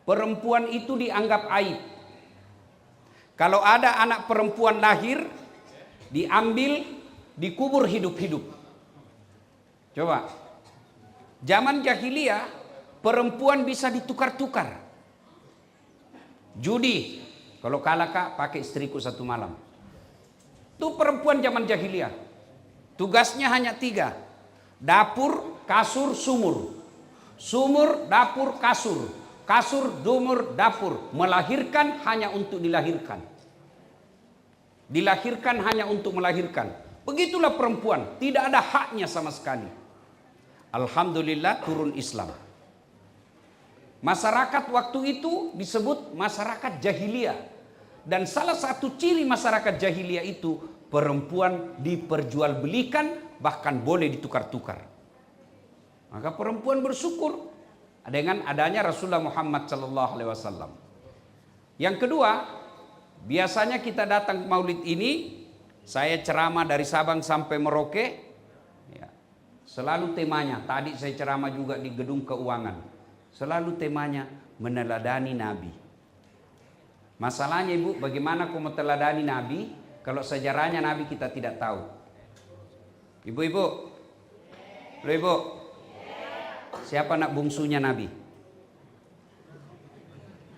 perempuan itu dianggap aib. Kalau ada anak perempuan lahir, diambil, dikubur hidup-hidup. Coba, zaman jahiliyah perempuan bisa ditukar-tukar. Judi, kalau kalah kak pakai istriku satu malam. Itu perempuan zaman jahiliyah. Tugasnya hanya 3. Dapur, kasur, sumur. Sumur, dapur, kasur. Kasur, sumur, dapur. Melahirkan hanya untuk dilahirkan. Dilahirkan hanya untuk melahirkan. Begitulah perempuan, tidak ada haknya sama sekali. Alhamdulillah turun Islam. Masyarakat waktu itu disebut masyarakat jahiliyah. Dan salah satu ciri masyarakat jahiliyah itu perempuan diperjualbelikan, bahkan boleh ditukar-tukar. Maka perempuan bersyukur dengan adanya Rasulullah Muhammad SAW. Yang kedua, biasanya kita datang ke maulid ini, saya ceramah dari Sabang sampai Merauke, ya, selalu temanya, tadi saya ceramah juga di gedung keuangan, selalu temanya meneladani Nabi. Masalahnya ibu, bagaimana kau meneladani Nabi kalau sejarahnya Nabi kita tidak tahu? Ibu-ibu, siapa anak bungsunya Nabi?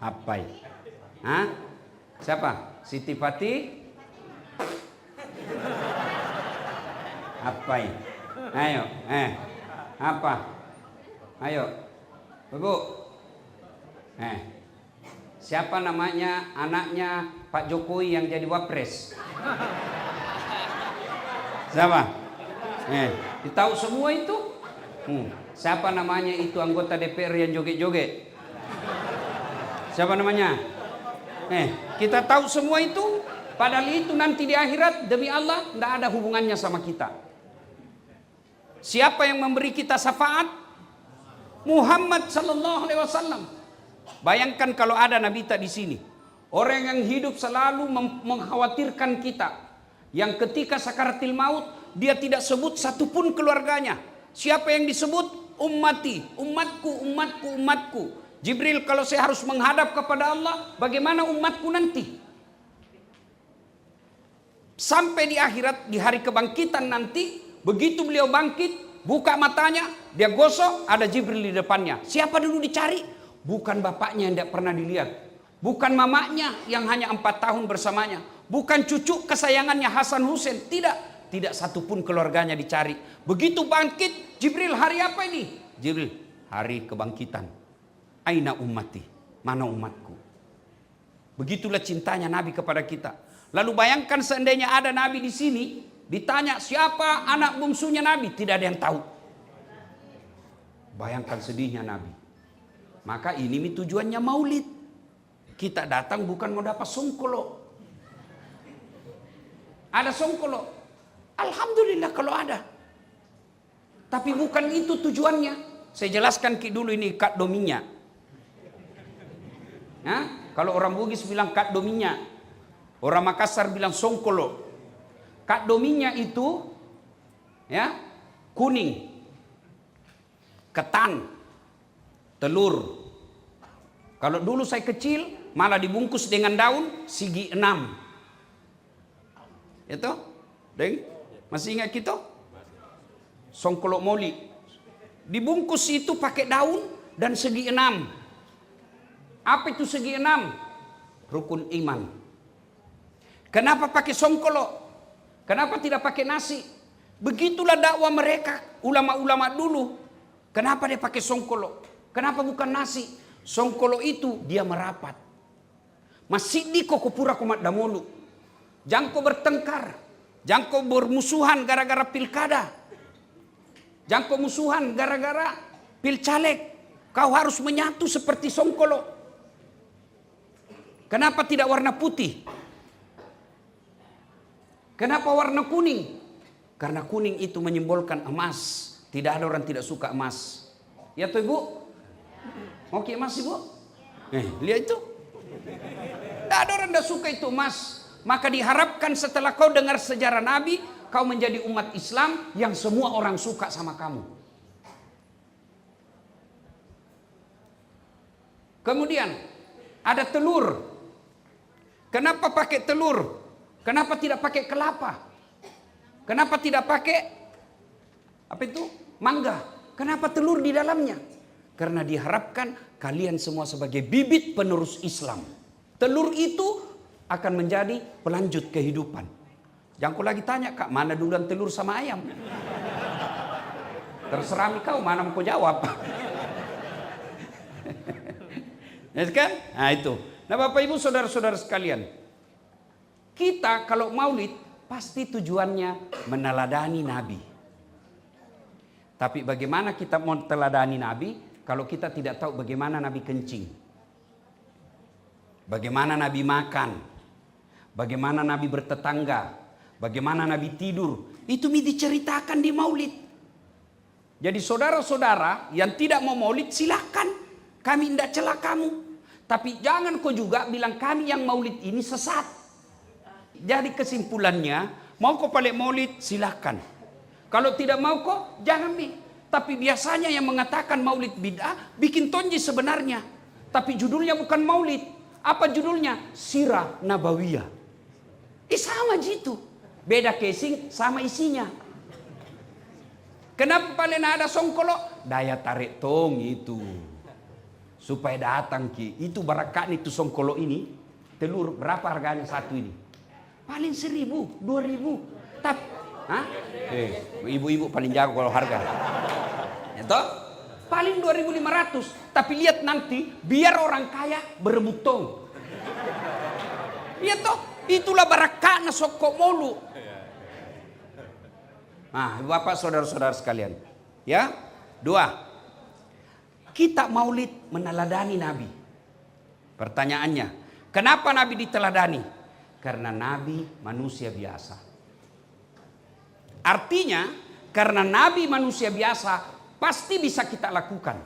Apai. Hah? Siapa? Siti Fatih? Apai. Ayo, apa? Ayo. Ibu. Siapa namanya anaknya Pak Jokowi yang jadi wapres? Siapa? Tahu semua itu? Siapa namanya itu anggota DPR yang joget-joget? Siapa namanya? Kita tahu semua itu. Padahal itu nanti di akhirat demi Allah tidak ada hubungannya sama kita. Siapa yang memberi kita syafaat? Muhammad sallallahu alaihi wasallam. Bayangkan kalau ada Nabi tak di sini. Orang yang hidup selalu mengkhawatirkan kita. Yang ketika sakaratil maut dia tidak sebut satupun keluarganya. Siapa yang disebut? Ummati, umatku, umatku, umatku. Jibril, kalau saya harus menghadap kepada Allah, bagaimana umatku nanti? Sampai di akhirat, di hari kebangkitan nanti, begitu beliau bangkit, buka matanya, dia gosok, ada Jibril di depannya. Siapa dulu dicari? Bukan bapaknya yang tidak pernah dilihat. Bukan mamanya yang hanya 4 tahun bersamanya. Bukan cucu kesayangannya Hasan Hussein. Tidak satupun keluarganya dicari. Begitu bangkit, Jibril, hari apa ini? Jibril, hari kebangkitan. Aina ummati, mana umatku? Begitulah cintanya Nabi kepada kita. Lalu bayangkan seandainya ada Nabi di sini, ditanya siapa anak bungsunya Nabi, tidak ada yang tahu. Bayangkan sedihnya Nabi. Maka ini tujuannya maulid. Kita datang bukan mau dapat songkolo. Ada songkolo, alhamdulillah kalau ada. Tapi bukan itu tujuannya. Saya jelaskan dulu ini kat dominya. Kalau orang Bugis bilang kat dominya, orang Makassar bilang songkolo. Kat dominya itu ya kuning, ketan, telur. Kalau dulu saya kecil malah dibungkus dengan daun sigi 6. Itu, deng, masih ingat kita? Songkolo moli. Dibungkus itu pakai daun dan segi 6. Apa itu segi 6? Rukun iman. Kenapa pakai songkolo? Kenapa tidak pakai nasi? Begitulah dakwah mereka, ulama-ulama dulu. Kenapa dia pakai songkolo? Kenapa bukan nasi? Songkolo itu dia merapat. Masih di kokopura komat damolu. Jangko bertengkar. Jangko bermusuhan gara-gara pilkada. Jangko musuhan gara-gara pilcaleg. Kau harus menyatu seperti songkolo. Kenapa tidak warna putih? Kenapa warna kuning? Karena kuning itu menyimbolkan emas. Tidak ada orang tidak suka emas. Ya tuh ibu? Mau ke emas ibu? Lihat itu. Tidak ada orang tidak suka itu emas. Maka diharapkan setelah kau dengar sejarah Nabi, kau menjadi umat Islam yang semua orang suka sama kamu. Kemudian ada telur. Kenapa pakai telur? Kenapa tidak pakai kelapa? Kenapa tidak pakai apa itu? Mangga. Kenapa telur di dalamnya? Karena diharapkan kalian semua sebagai bibit penerus Islam. Telur itu akan menjadi pelanjut kehidupan. Jangan kau lagi tanya, Kak, mana duluan telur sama ayam? Terserah kau, mana mau kau jawab. Ya kan? Nah itu. Nah Bapak Ibu saudara-saudara sekalian, kita kalau maulid pasti tujuannya meneladani Nabi. Tapi bagaimana kita mau teladani Nabi kalau kita tidak tahu bagaimana Nabi kencing? Bagaimana Nabi makan? Bagaimana Nabi bertetangga? Bagaimana Nabi tidur? Itu diceritakan di maulid. Jadi saudara-saudara yang tidak mau maulid silahkan. Kami tidak cela kamu. Tapi jangan kau juga bilang kami yang maulid ini sesat. Jadi kesimpulannya, mau kau balik maulid silahkan. Kalau tidak mau kok jangan nih. Tapi biasanya yang mengatakan maulid bid'ah bikin tonji sebenarnya. Tapi judulnya bukan maulid. Apa judulnya? Sirah Nabawiyah. Sama gitu. Beda casing sama isinya. Kenapa paling ada songkolo? Daya tarik tong itu. Supaya datang ki. Itu barakat itu songkolo ini. Telur berapa harganya satu ini? Paling 1.000, 2.000. Tapi, ibu-ibu paling jago kalau harga. Itu paling 2.500. Tapi lihat nanti, biar orang kaya berebut tong. Lihat toh, itulah barakat na sokok molu. Nah, Bapak saudara-saudara sekalian. Ya, 2. Kita maulid meneladani Nabi. Pertanyaannya, kenapa Nabi diteladani? Karena Nabi manusia biasa. Artinya, karena Nabi manusia biasa, pasti bisa kita lakukan.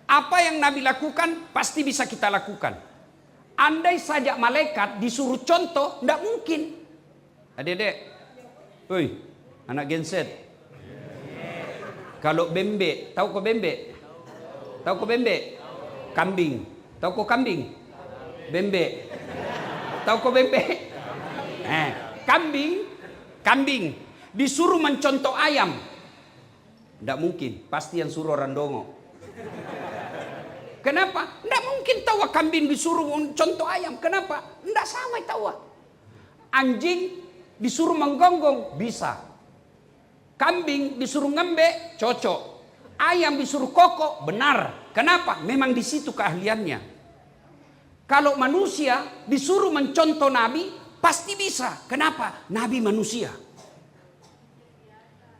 Apa yang Nabi lakukan, pasti bisa kita lakukan. Andai saja malaikat disuruh contoh, tidak mungkin. Adik-adik, woi, anak genset. Kalau bembe, tahu kok bembe? Tahu kok bembe? Kambing. Tahu kok kambing? Bembe. Tahu kok bembe? Kambing. Disuruh mencontoh ayam. Tidak mungkin. Pasti yang suruh orang dongo. Kenapa? Tidak mungkin tahu kambing disuruh mencontoh ayam. Kenapa? Tidak sama tahu. Anjing disuruh menggonggong. Bisa. Kambing disuruh ngembe. Cocok. Ayam disuruh kokok, benar. Kenapa? Memang di situ keahliannya. Kalau manusia disuruh mencontoh Nabi, pasti bisa. Kenapa? Nabi manusia.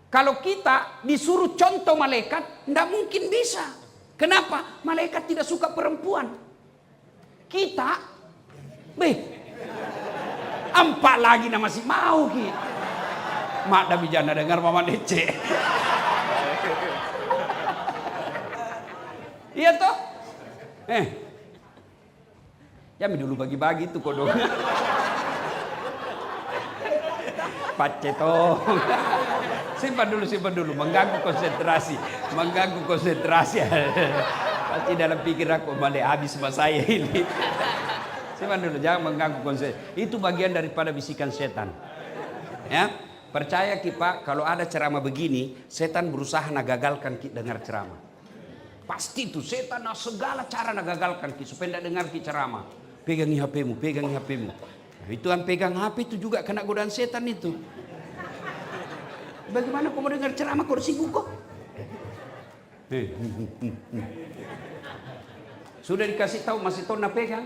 Kalau kita disuruh contoh malaikat, tidak mungkin bisa. Kenapa? Malaikat tidak suka perempuan. Kita, empat lagi nama masih mau ki. Mak Nabi jana dengar mama Dece. Iya toh? Jami dulu bagi-bagi tuh kodong. Pacetong. Simpan dulu. Mengganggu konsentrasi. Pasti dalam pikir aku balik habis sama saya ini. Simpan dulu, jangan mengganggu konsentrasi. Itu bagian daripada bisikan setan. Ya, percaya Pak, kalau ada ceramah begini, setan berusaha gagalkan kita dengar ceramah. Pasti itu setan segala cara gagalkan kita supaya tidak dengar kita ceramah. Pegangi HP-mu. Nah, itu yang pegang HP itu juga kena godaan setan itu. Bagaimana kau mau dengar ceramah kau sibuk kok? Sudah dikasih tahu masih tahu nak pegang?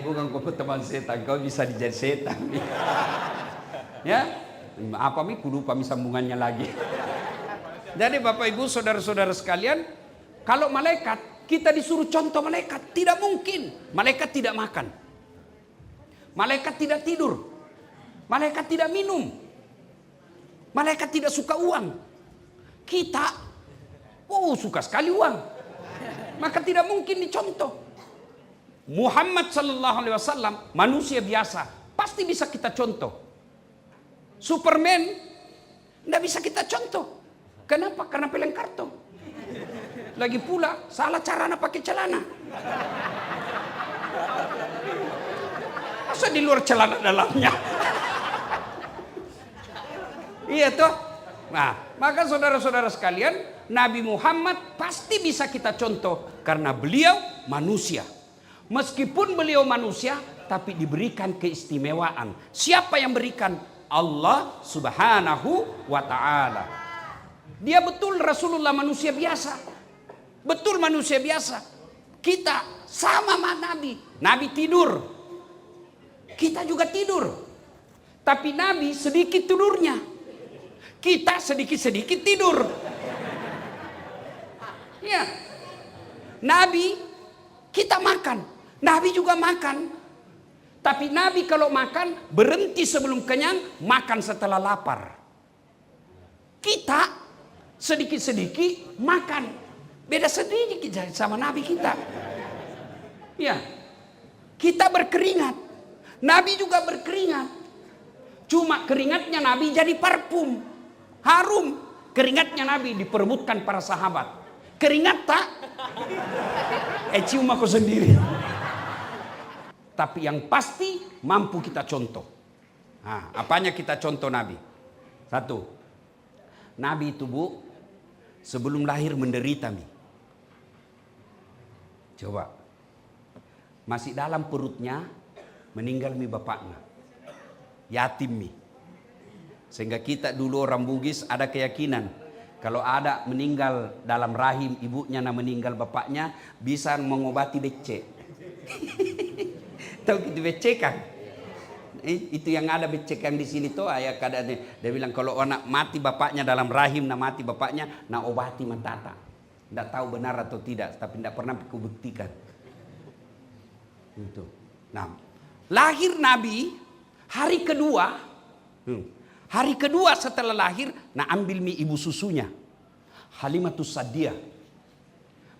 Bukan kau teman setan, kau bisa dijadi setan. Ya, apa kudu kami sambungannya lagi. Jadi Bapak Ibu saudara-saudara sekalian, kalau malaikat, kita disuruh contoh malaikat. Tidak mungkin. Malaikat tidak makan. Malaikat tidak tidur. Malaikat tidak minum. Malaikat tidak suka uang. Kita, suka sekali uang. Maka tidak mungkin dicontoh. Muhammad sallallahu alaihi wasallam manusia biasa. Pasti bisa kita contoh. Superman, tidak bisa kita contoh. Kenapa? Karena peleng karton. Lagi pula salah cara pakai celana. Masa di luar celana dalamnya? Iya toh? Nah, maka saudara-saudara sekalian, Nabi Muhammad pasti bisa kita contoh karena beliau manusia. Meskipun beliau manusia, tapi diberikan keistimewaan. Siapa yang berikan? Allah Subhanahu wa ta'ala. Dia betul Rasulullah manusia biasa. Betul manusia biasa. Kita sama sama Nabi. Nabi tidur. Kita juga tidur. Tapi Nabi sedikit tidurnya. Kita sedikit-sedikit tidur. Ya. Nabi kita makan. Nabi juga makan. Tapi Nabi kalau makan berhenti sebelum kenyang, makan setelah lapar. Kita sedikit-sedikit makan. Beda sedikit sama Nabi kita. Ya. Kita berkeringat. Nabi juga berkeringat. Cuma keringatnya Nabi jadi parfum. Harum. Keringatnya Nabi diperebutkan para sahabat. Keringat tak? Cium aku sendiri. Tapi yang pasti mampu kita contoh. Nah, apanya kita contoh Nabi? Satu. Nabi itu Bu, sebelum lahir menderita Mi. Coba. Masih dalam perutnya meninggal Mi bapaknya. Yatim Mi. Sehingga kita dulu orang Bugis ada keyakinan kalau ada meninggal dalam rahim ibunya na meninggal bapaknya bisa mengobati becek. Tahu gitu becek kan? Itu yang ada becek yang di sini tuh ayah kadang dia bilang kalau anak mati bapaknya dalam rahim na mati bapaknya na obati matata. Tidak tahu benar atau tidak tapi tidak pernah kubuktikan. Itu. Nah, lahir Nabi hari kedua. Hari kedua setelah lahir, nah ambil mi ibu susunya. Halimatus Sa'diyah.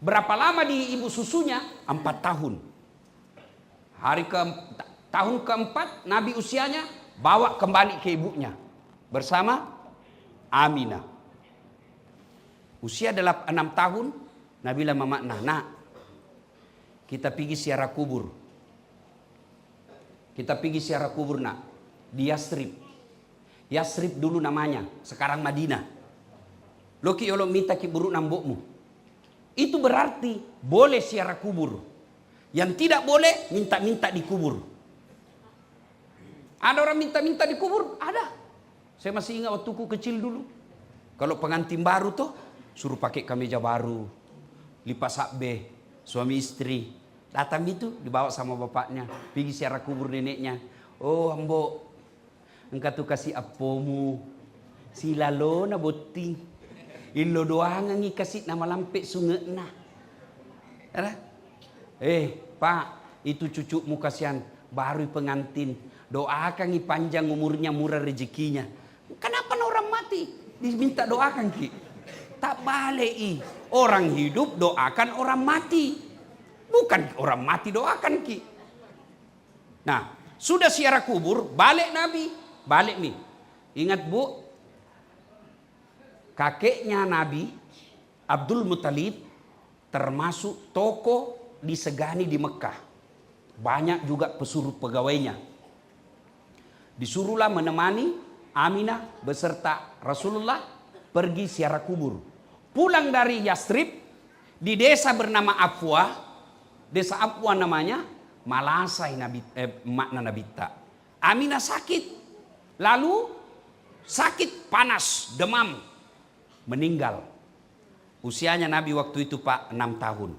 Berapa lama di ibu susunya? 4 tahun. Tahun keempat, Nabi usianya bawa kembali ke ibunya. Bersama Aminah. Usia 6 tahun, Nabi bilang mama, nah, kita pergi ziarah kubur. Kita pergi ziarah kubur nak. Di Yastrib. Yastrib dulu namanya, sekarang Madinah. Loki yolo minta ki buruk nambokmu. Itu berarti boleh ziarah kubur. Yang tidak boleh minta-minta dikubur. Ada orang minta-minta dikubur? Ada. Saya masih ingat waktu ku kecil dulu. Kalau pengantin baru tuh suruh pakai kemeja baru, lipas sakbe, suami istri. Datang itu dibawa sama bapaknya, pergi ziarah kubur neneknya. Oh, Ambo, engkau tuh kasih apomu, sila lo na boting, ilo doang ngi kasih nama lampe sungai na. Pak, itu cucumu kasihan, baru pengantin, doakan ngi panjang umurnya, murah rezekinya. Kenapa orang mati diminta doakan ki? Tak balik orang hidup doakan orang mati, bukan orang mati doakan ki. Nah, sudah ziarah kubur, balik Nabi. Balik nih. Ingat Bu, kakeknya Nabi Abdul Muttalib termasuk tokoh disegani di Mekah. Banyak juga pesuruh pegawainya. Disuruhlah menemani Aminah beserta Rasulullah pergi ziarah kubur. Pulang dari Yastrib di desa bernama Afwa. Desa Afwa namanya, malasai makna Nabita. Aminah sakit. Lalu sakit, panas, demam, meninggal. Usianya Nabi waktu itu Pak 6 tahun.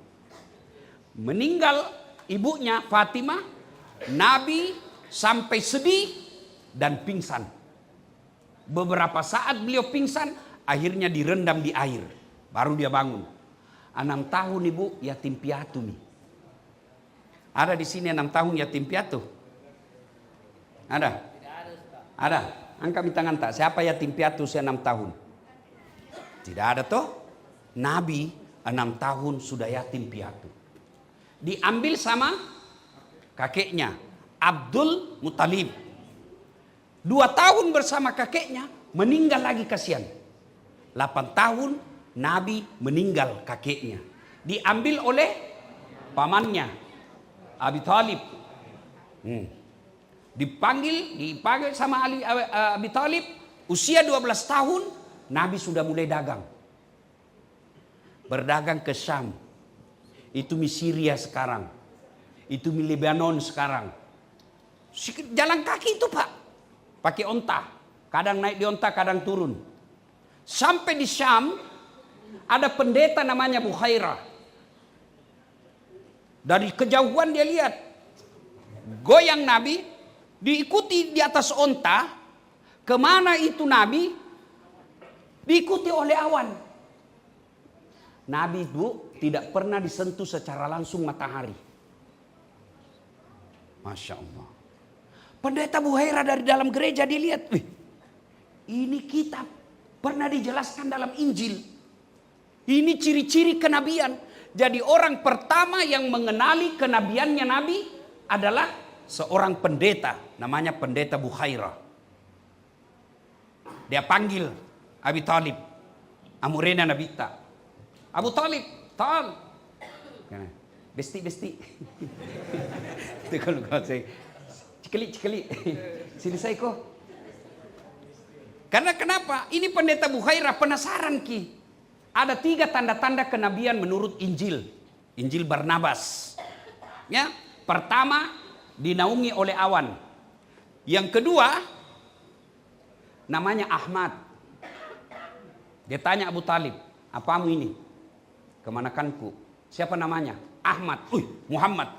Meninggal ibunya Fatimah, Nabi sampai sedih dan pingsan. Beberapa saat beliau pingsan, akhirnya direndam di air. Baru dia bangun. 6 tahun ibu yatim piatu nih. Ada di sini 6 tahun yatim piatu? Ada? Ada? Angkat tangan tak? Siapa yatim piatu usia 6 tahun? Tidak ada toh? Nabi 6 tahun sudah yatim piatu. Diambil sama kakeknya Abdul Muttalib. 2 tahun bersama kakeknya, meninggal lagi kasihan. 8 tahun Nabi meninggal kakeknya. Diambil oleh pamannya Abi Thalib. Dipanggil sama Abi Thalib, usia 12 tahun, Nabi sudah mulai dagang. Berdagang ke Syam. Itu Syria sekarang. Itu Lebanon sekarang. Jalan kaki itu Pak. Pakai onta. Kadang naik di onta, kadang turun. Sampai di Syam, ada pendeta namanya Bukhairah. Dari kejauhan dia lihat. Goyang Nabi, diikuti di atas onta. Kemana itu Nabi? Diikuti oleh awan. Nabi itu tidak pernah disentuh secara langsung matahari. Masya Allah. Pendeta Bukhairah dari dalam gereja dilihat, ini kitab pernah dijelaskan dalam Injil. Ini ciri-ciri kenabian. Jadi orang pertama yang mengenali kenabiannya Nabi adalah seorang pendeta. Namanya pendeta Bukhairah. Dia panggil Abi Thalib. Amurena Nabita. Abu Thalib. Tal. Besti. Itu kalau saya cekeli. Sini saya kok. Karena kenapa? Ini pendeta Bukhairah penasaran Ki. Ada 3 tanda-tanda kenabian menurut Injil. Injil Barnabas. Ya, pertama dinaungi oleh awan. Yang kedua namanya Ahmad. Dia tanya Abu Thalib, apamu ini? Kemanakanku? Siapa namanya? Ahmad. Muhammad.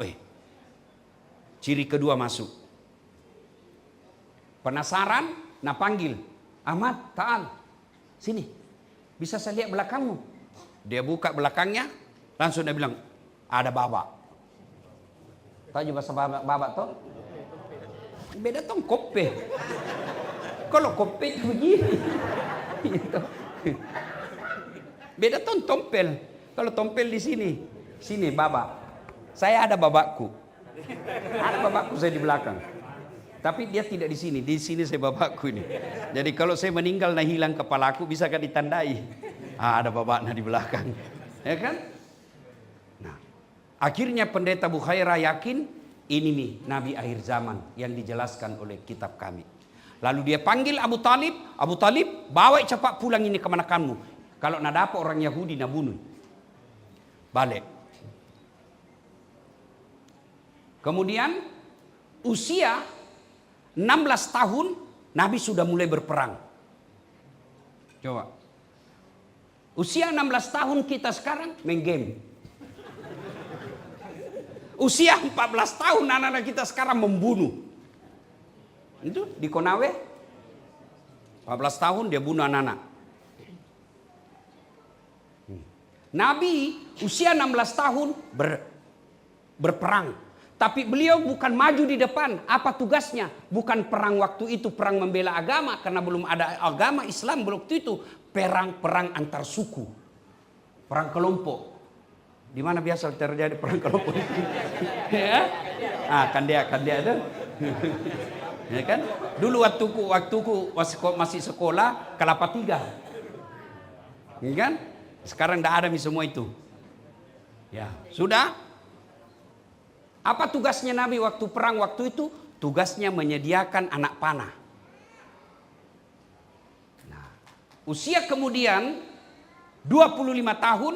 Ciri kedua masuk. Penasaran, panggil. Ahmad, ta'al. Sini. Bisa saya lihat belakangmu? Dia buka belakangnya, langsung dia bilang, ada babak. Tahu bahasa babak toh? Beda tong kope. Kalau kope itu begini. Beda tong tompel. Kalau tompel di sini. Sini babak. Saya ada babakku. Ada babakku saya di belakang. Tapi dia tidak di sini. Di sini saya babakku ini. Jadi kalau saya meninggal nah hilang kepalaku bisa kan ditandai. Ada babaknya di belakang. Ya kan? Nah, akhirnya pendeta Bukhairah yakin ini nih Nabi akhir zaman yang dijelaskan oleh kitab kami. Lalu dia panggil Abu Thalib. Abu Thalib, bawa cepat pulang ini kemanakanmu. Kalau nak dapat orang Yahudi nak bunuh. Balik. Kemudian usia 16 tahun Nabi sudah mulai berperang. Coba. Usia 16 tahun kita sekarang main game. Usia 14 tahun anak-anak kita sekarang membunuh. Itu di Konawe 14 tahun dia bunuh anak-anak. Nabi usia 16 tahun berperang. Tapi beliau bukan maju di depan. Apa tugasnya? Bukan perang waktu itu, perang membela agama. Karena belum ada agama Islam waktu itu. Perang antar suku. Perang kelompok. Di mana biasa terjadi perang kelompok? Ya? Kan dia itu. Ya kan? Dulu waktuku masih sekolah, Kelapa 3. Ya kan? Sekarang tidak ada semua itu. Ya, sudah. Apa tugasnya Nabi waktu perang waktu itu? Tugasnya menyediakan anak panah. Nah, usia kemudian 25 tahun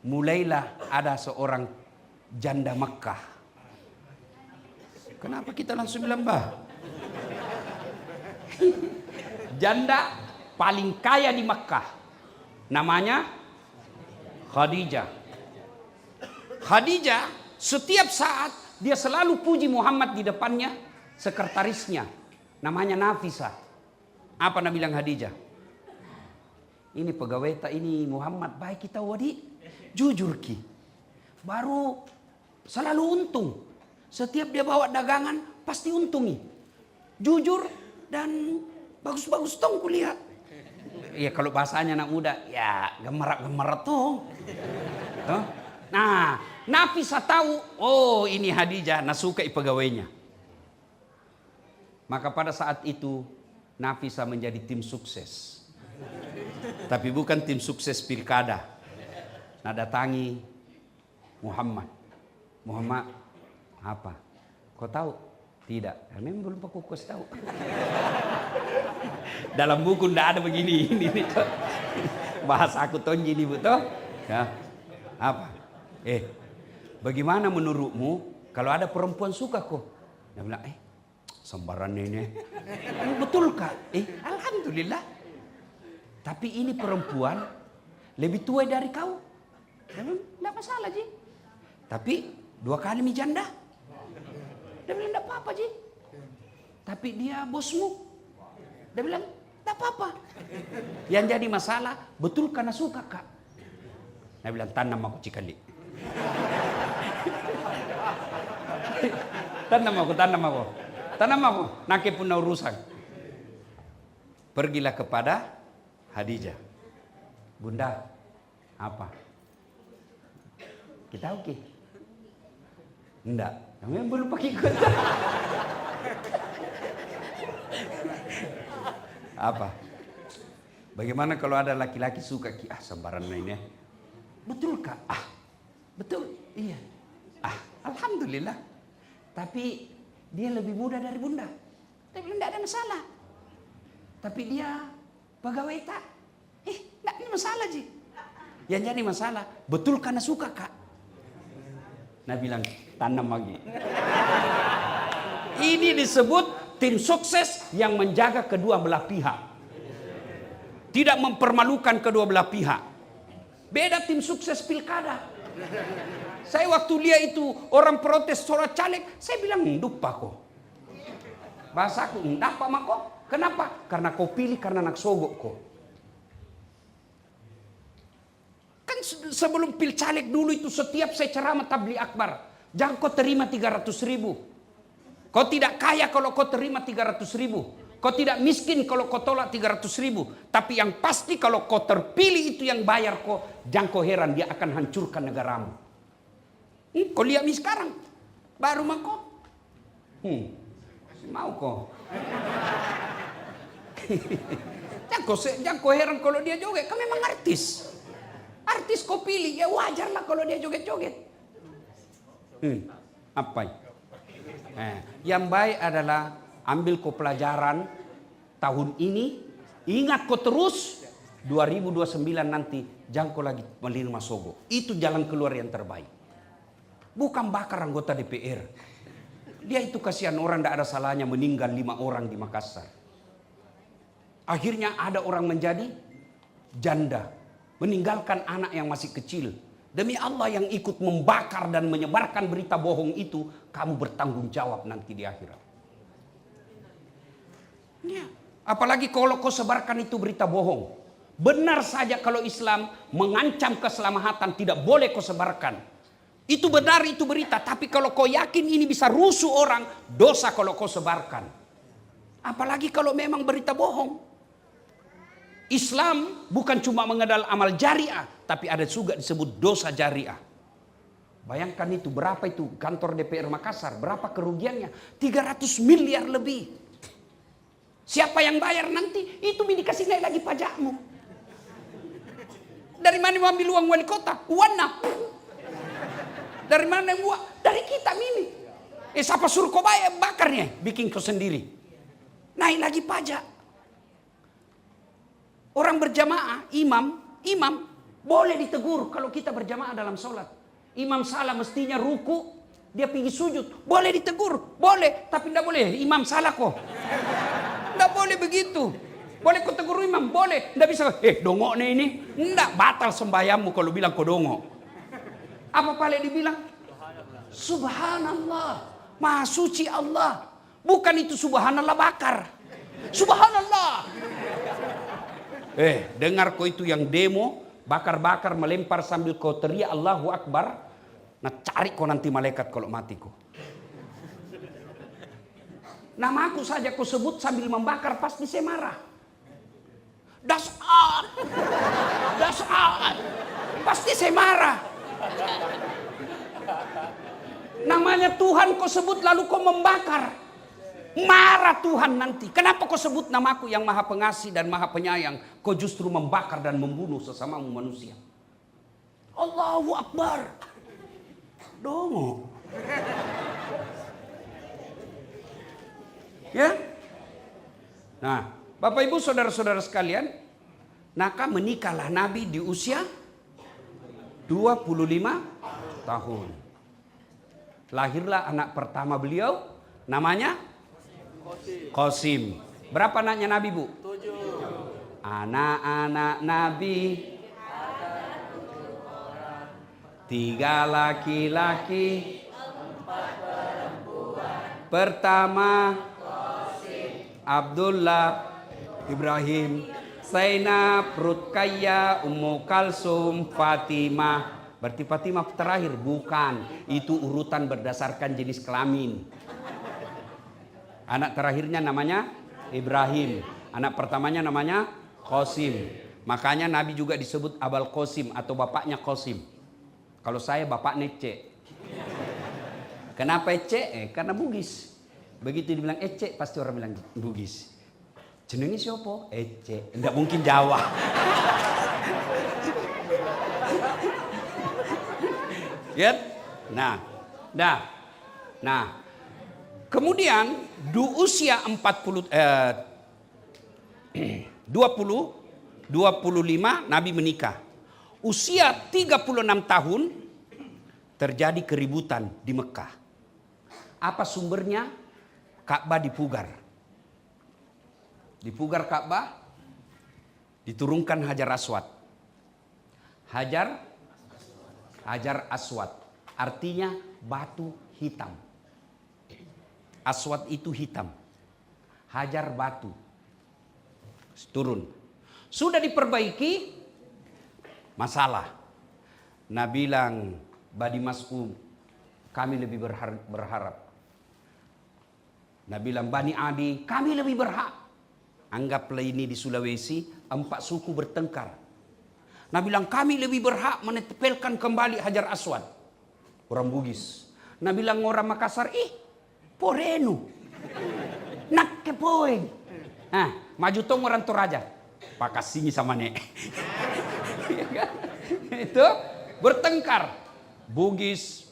mulailah ada seorang janda Makkah. Kenapa kita langsung bilang janda paling kaya di Makkah. Namanya Khadijah. Khadijah setiap saat dia selalu puji Muhammad di depannya, sekretarisnya. Namanya Nafisah. Apa Nabi bilang Khadijah? Ini pegawai tak ini Muhammad baik kita wadi. Jujur Ki. Baru selalu untung. Setiap dia bawa dagangan pasti untungi. Jujur dan bagus-bagus tong kulihat. Ya kalau bahasanya anak muda, ya gemerak-gemerak tuh. Nah, Nafisah tahu, oh ini Khadijah, nasukai pegawainya. Maka pada saat itu Nafisah menjadi tim sukses. Tapi bukan tim sukses pilkada. Nah datangi Muhammad. Muhammad apa? Kau tahu? Tidak. Memang belum aku kasih tahu. Dalam buku tidak ada begini. Ini bahasa aku tonji ini betul. Ya. Apa? Bagaimana menurutmu kalau ada perempuan suka kok? Dia bilang, sembaran ini. Betul kak? Alhamdulillah. Tapi ini perempuan lebih tua dari kau. Dia bilang, tidak masalah Ji. Tapi 2 kali mi janda. Dia bilang, tidak apa-apa Ji. Tapi dia bosmu. Dia bilang, tidak apa-apa. Yang jadi masalah, betul karena suka kak. Dia bilang, tanam aku cikali. Tanam aku. Nake pun urusan. Pergilah kepada Khadijah. Bunda, apa? Kita oke? Enggak. Kami belum pakai ikut. Apa? Bagaimana kalau ada laki-laki suka sembaran ini? Betul kak? Betul. Iya. Alhamdulillah. Tapi dia lebih muda dari bunda. Tapi tidak ada masalah. Tapi dia pegawai tak. Tidak ada masalah Ji. Yang jadi masalah, betul karena suka kak. Nah bilang, tanam lagi. Ini disebut tim sukses yang menjaga kedua belah pihak. Tidak mempermalukan kedua belah pihak. Beda tim sukses pilkada. Saya waktu lihat itu orang protes soal caleg, saya bilang, dupa kok. Bahasaku, ndapa mako. Kenapa? Karena kau pilih karena nak sogok kok. Kan sebelum pil caleg dulu itu setiap saya ceramah tabligh akbar, jangan kau terima 300.000. Kau tidak kaya kalau kau terima 300.000. Kau tidak miskin kalau kau tolak 300.000. Tapi yang pasti kalau kau terpilih itu yang bayar kau, jangan kau heran dia akan hancurkan negaramu. Kau lihat mi sekarang, baru mah kau. Mau kau. Jangan kau heran kalau dia joget, kan memang artis. Artis kau pilih, ya wajar lah kalau dia joget-joget. Apa? Yang baik adalah ambil kau pelajaran tahun ini, ingat kau terus 2029 nanti jangan kau lagi menerima sogo. Itu jalan keluar yang terbaik. Bukan bakar anggota DPR. Dia itu kasihan orang, tidak ada salahnya meninggal 5 orang di Makassar. Akhirnya ada orang menjadi janda, meninggalkan anak yang masih kecil. Demi Allah yang ikut membakar dan menyebarkan berita bohong itu, kamu bertanggung jawab nanti di akhirat. Ya. Apalagi kalau kau sebarkan itu berita bohong. Benar saja kalau Islam mengancam keselamatan, tidak boleh kau sebarkan. Itu benar, itu berita. Tapi kalau kau yakin ini bisa rusuh orang, dosa kalau kau sebarkan. Apalagi kalau memang berita bohong. Islam bukan cuma mengenal amal jariah, tapi ada juga disebut dosa jariah. Bayangkan itu, berapa itu kantor DPR Makassar, berapa kerugiannya? 300 miliar lebih. Siapa yang bayar nanti? Itu dikasih naik lagi pajakmu. Dari mana mau ambil uang wali kota? Wana. Dari mana yang uang? Dari kita ini. Siapa suruh kau bayar? Bakarnya, bikin kau sendiri. Naik lagi pajak. Orang berjamaah, imam boleh ditegur kalau kita berjamaah dalam sholat. Imam salah mestinya ruku, dia pergi sujud, boleh ditegur, boleh, tapi tidak boleh. Imam salah kok, tidak boleh begitu. Boleh kau tegur imam, boleh, tidak bisa. Dongok nih ini, tidak batal sembayammu kalau bilang kau dongok. Apa paling dibilang? Subhanallah, maha suci Allah. Bukan itu subhanallah bakar. Subhanallah. Dengar kau itu yang demo, bakar-bakar, melempar sambil kau teriak Allahu Akbar. Nah cari kau nanti malaikat kalau mati kau. Nama aku saja kau sebut sambil membakar, pasti saya marah. Dasar. Pasti saya marah. Namanya Tuhan kau sebut lalu kau membakar. Marah Tuhan nanti. Kenapa kau sebut namaku yang maha pengasih dan maha penyayang, kau justru membakar dan membunuh sesamamu manusia? Allahu Akbar. dongo. Ya. Nah, Bapak Ibu saudara-saudara sekalian, maka menikahlah Nabi di usia 25 tahun. Lahirlah anak pertama beliau, namanya Qasim. Berapa anaknya Nabi, Bu? 7. Anak-anak Nabi 3 laki-laki, 4 perempuan. Pertama Abdullah, Ibrahim, Zainab, Ruqayyah, Ummu Kalsum, Fatimah. Berarti Fatimah terakhir? Bukan. Itu urutan berdasarkan jenis kelamin. Anak terakhirnya namanya Ibrahim. Anak pertamanya namanya Qasim. Makanya Nabi juga disebut Abul Qasim atau bapaknya Qasim. Kalau saya bapaknya Ece. Kenapa Ece? Karena Bugis. Begitu dibilang Ece, pasti orang bilang Bugis. Jenenge siapa? Ece. Enggak mungkin Jawa. Ya? Nah. Kemudian di usia 25 Nabi menikah. Usia 36 tahun terjadi keributan di Mekah. Apa sumbernya? Ka'bah dipugar. Dipugar Ka'bah, diturunkan Hajar Aswad. Hajar Aswad artinya batu hitam. Aswad itu hitam. Hajar batu. Turun. Sudah diperbaiki, masalah. Nabi bilang, Bani Mas'ud, kami lebih berharap. Nabi bilang, Bani Adi, kami lebih berhak. Anggaplah ini di Sulawesi, 4 suku bertengkar. Nabi bilang, kami lebih berhak menetapkan kembali Hajar Aswad. Orang Bugis. Nabi bilang, orang Makassar, porenu. Nak kepoeng. Maju tong orang Toraja. Pakasini sama nek. Itu bertengkar. Bugis,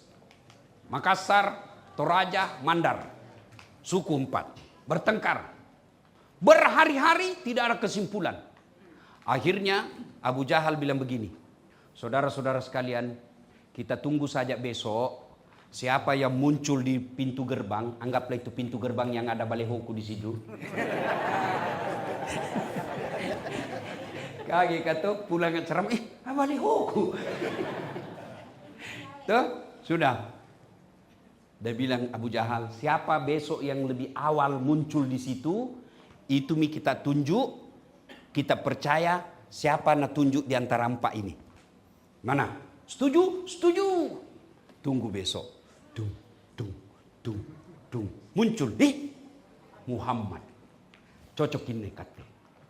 Makassar, Toraja, Mandar. Suku 4. Bertengkar. Berhari-hari tidak ada kesimpulan. Akhirnya Abu Jahal bilang begini. Saudara-saudara sekalian, kita tunggu saja besok. Siapa yang muncul di pintu gerbang, anggaplah itu pintu gerbang yang ada balehoku di situ. Kaki kata pulang ke ceramah, balehoku. Tuh, sudah. Dia bilang Abu Jahal, siapa besok yang lebih awal muncul di situ, itu kita tunjuk, kita percaya siapa nak tunjuk di antara 4 ini. Mana? Setuju? Setuju. Tunggu besok. Dung. Muncul. Muhammad. Cocokin nekat.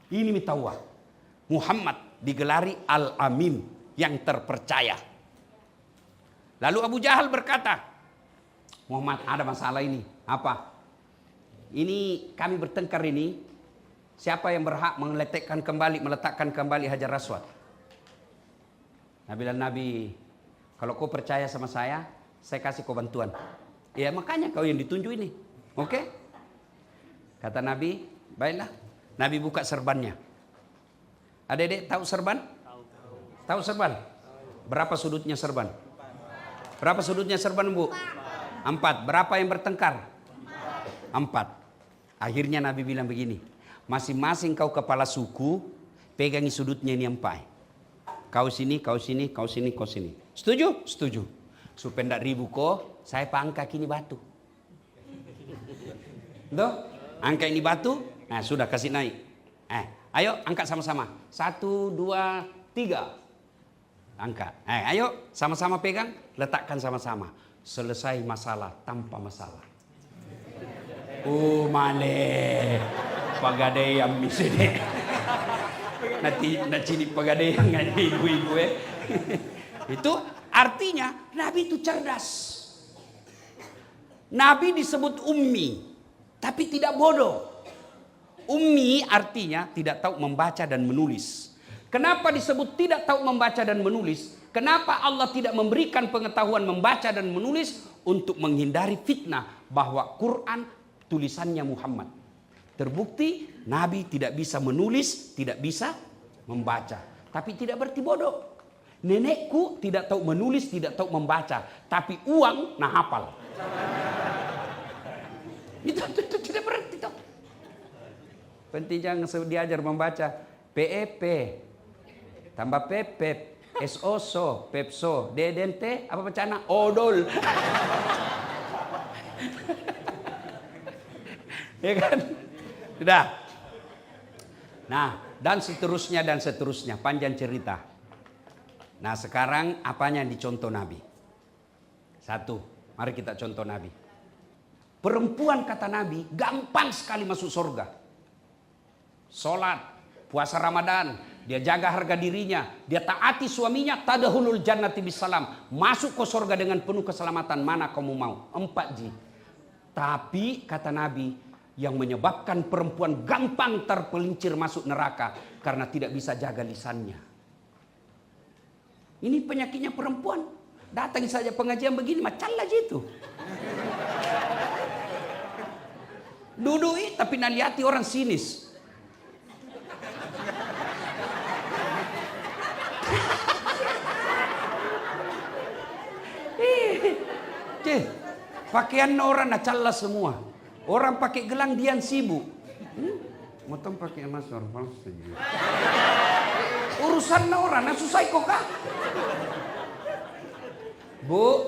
Ini mitawa. Muhammad digelari Al-Amin, yang terpercaya. Lalu Abu Jahal berkata, Muhammad, ada masalah ini. Apa? Ini kami bertengkar ini. Siapa yang berhak meletakkan kembali Hajar Aswad? Nabi, kalau kau percaya sama saya kasih kau bantuan. Ya makanya kau yang ditunjuk ini. Oke? Kata Nabi, baiklah. Nabi buka serbannya. Adik-adik tahu serban? Tahu serban? Berapa sudutnya serban? Berapa sudutnya serban, Bu? 4. Berapa yang bertengkar? 4. Akhirnya Nabi bilang begini, masing-masing kau kepala suku, pegangi sudutnya ini 4. Kau sini, kau sini, kau sini, kau sini. Setuju? Setuju. Supaya tidak ribu kok, saya pangkat ini batu. Tuh, angkat ini batu, nah sudah kasih naik. Ayo angkat sama-sama. 1, 2, 3. Angkat. Ayo sama-sama pegang, letakkan sama-sama. Selesai masalah tanpa masalah. Male. Pagadai yang misede. Nanti cini pagadai yang ibu-ibu Itu artinya Nabi itu cerdas. Nabi disebut ummi, tapi tidak bodoh. Ummi artinya tidak tahu membaca dan menulis. Kenapa disebut tidak tahu membaca dan menulis? Kenapa Allah tidak memberikan pengetahuan membaca dan menulis? Untuk menghindari fitnah bahwa Quran tulisannya Muhammad. Terbukti Nabi tidak bisa menulis, tidak bisa membaca. Tapi tidak berarti bodoh. Nenekku tidak tahu menulis, tidak tahu membaca. Tapi uang, nah hafal. Itu tidak berarti tahu. Penting jangan diajar membaca. PEP, tambah PEP. SOSO, PEPSO, DDNT, apa bacana? Odol. Ya kan? Sudah. Nah, dan seterusnya, panjang cerita. Nah, sekarang apanya yang dicontoh Nabi? Satu, mari kita contoh Nabi. Perempuan kata Nabi, gampang sekali masuk surga. Sholat, puasa Ramadan, dia jaga harga dirinya, dia taati suaminya, tadahulul jannati bisalam, masuk ke surga dengan penuh keselamatan. Mana kamu mau? 4G. Tapi kata Nabi, yang menyebabkan perempuan gampang terpelincir masuk neraka karena tidak bisa jaga lisannya. Ini penyakitnya perempuan. Datang saja pengajian begini, macam aja itu. Duduk tapi naliati orang sinis. Pakaian orang nacalla semua. Orang pakai gelang dian sibuk. Motong pakai emas normal saja. Urusan orang, susah kok kah? Bu,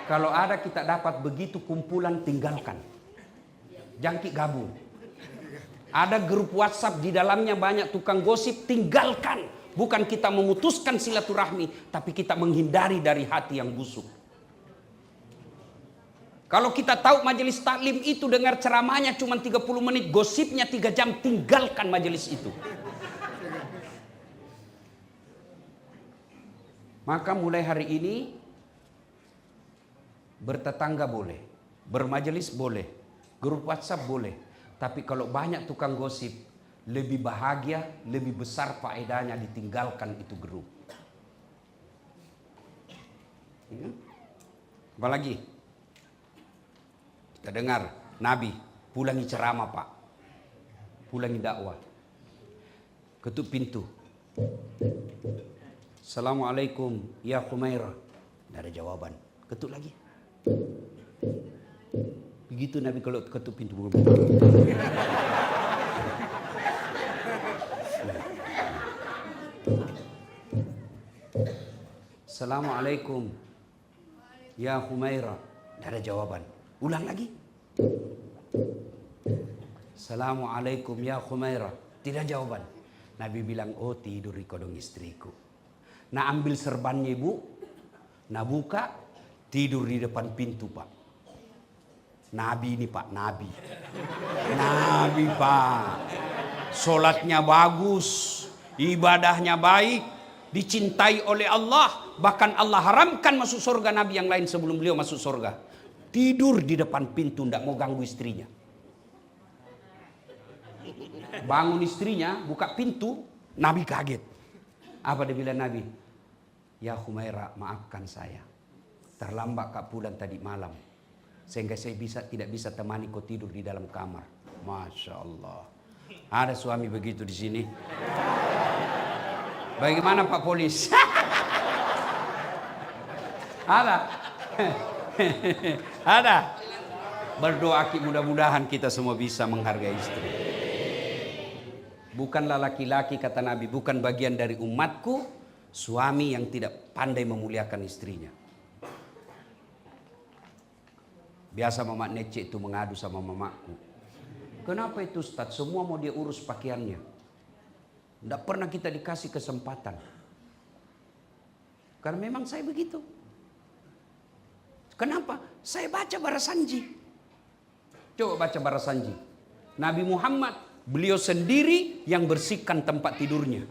kalau ada kita dapat begitu kumpulan, tinggalkan. Jangkik gabung. Ada grup WhatsApp di dalamnya banyak tukang gosip, tinggalkan. Bukan kita memutuskan silaturahmi, tapi kita menghindari dari hati yang busuk. Kalau kita tahu majelis taklim itu dengar ceramahnya cuma 30 menit, gosipnya 3 jam, tinggalkan majelis itu. Maka mulai hari ini bertetangga boleh, bermajelis boleh, grup WhatsApp boleh. Tapi kalau banyak tukang gosip, lebih bahagia, lebih besar faedahnya ditinggalkan itu grup. Apalagi? Kita dengar Nabi pulangi ceramah Pak, pulangi dakwah, ketuk pintu. Assalamualaikum ya Khumairah. Tidak ada jawaban, ketuk lagi. Begitu Nabi kalau ketuk pintu. Assalamualaikum ya Khumairah. Tidak ada jawaban. Ulang lagi. Assalamualaikum ya Khumairah. Tidak jawaban. Nabi bilang, oh tidur di kodong istriku. Nah ambil serbannya ibu. Nah buka. Tidur di depan pintu Pak. Nabi ini Pak. Nabi. Nabi Pak. Sholatnya bagus. Ibadahnya baik. Dicintai oleh Allah. Bahkan Allah haramkan masuk surga Nabi yang lain sebelum beliau masuk surga. Tidur di depan pintu, tidak mau ganggu istrinya. Bangun istrinya, buka pintu, Nabi kaget. Apa dia bilang Nabi? Ya Khumairah, maafkan saya. Terlambat kak pulang tadi malam. Sehingga saya tidak bisa temani kau tidur di dalam kamar. Masya Allah. Ada suami begitu di sini. Bagaimana Pak Polis? Ada. Ada. Berdoa mudah-mudahan kita semua bisa menghargai istri. Bukanlah laki-laki kata Nabi, bukan bagian dari umatku suami yang tidak pandai memuliakan istrinya. Biasa Mama Nece itu mengadu sama mamaku. Kenapa itu Ustaz? Semua mau dia urus pakaiannya. Tidak pernah kita dikasih kesempatan. Karena memang saya begitu. Kenapa? Saya baca Barasanji. Coba baca Barasanji. Nabi Muhammad, beliau sendiri yang bersihkan tempat tidurnya.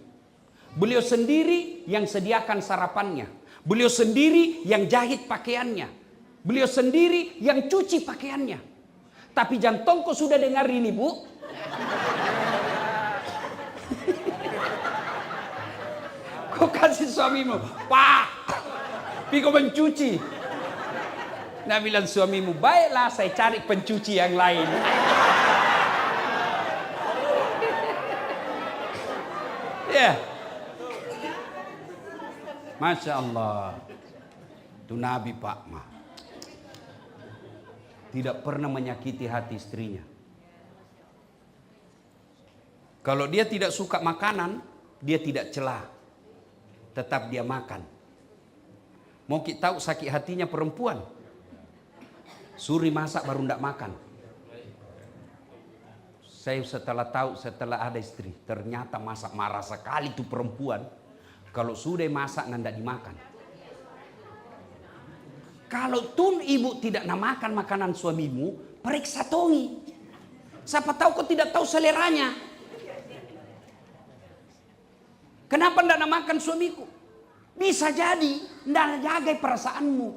Beliau sendiri yang sediakan sarapannya. Beliau sendiri yang jahit pakaiannya. Beliau sendiri yang cuci pakaiannya. Tapi jantongku sudah dengar ini Bu. Kok kasih suamimu. Pak, pergi mencuci. Nah bilang suamimu, baiklah saya cari pencuci yang lain. Ya. Masya Allah. Itu Nabi Pak mah. Tidak pernah menyakiti hati istrinya. Kalau dia tidak suka makanan, dia tidak celah. Tetap dia makan. Mau kita tahu sakit hatinya perempuan? Suri masak baru tidak makan. Saya setelah ada istri, ternyata masak marah sekali tuh perempuan. Kalau sudah masak nggak dimakan. Kalau tun ibu tidak nak makan makanan suamimu, periksa tongi. Siapa tahu kau tidak tahu seleranya. Kenapa tidak nak makan suamiku? Bisa jadi tidak jaga perasaanmu.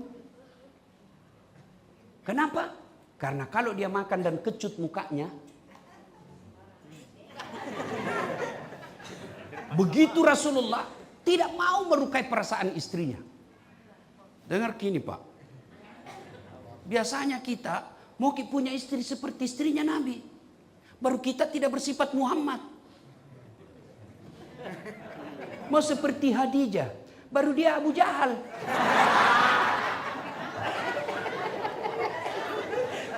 Kenapa? Karena kalau dia makan dan kecut mukanya, begitu Rasulullah tidak mau melukai perasaan istrinya. Dengar gini Pak. Biasanya kita mau punya istri seperti istrinya Nabi. Baru kita tidak bersifat Muhammad. Mau seperti Khadijah. Baru dia Abu Jahal.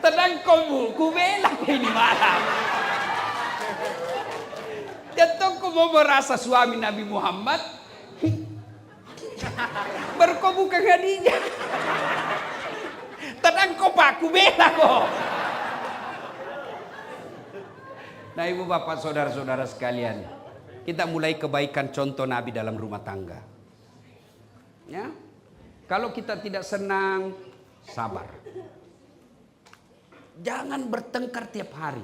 Tenang kau, ku bela ini malam. Jatuh kau mau merasa suami Nabi Muhammad. Baru kau bukan Khadijah. Tenang kau Pak, ku bela kau. Nah ibu bapak saudara-saudara sekalian, kita mulai kebaikan contoh Nabi dalam rumah tangga. Ya, kalau kita tidak senang, sabar. Jangan bertengkar tiap hari.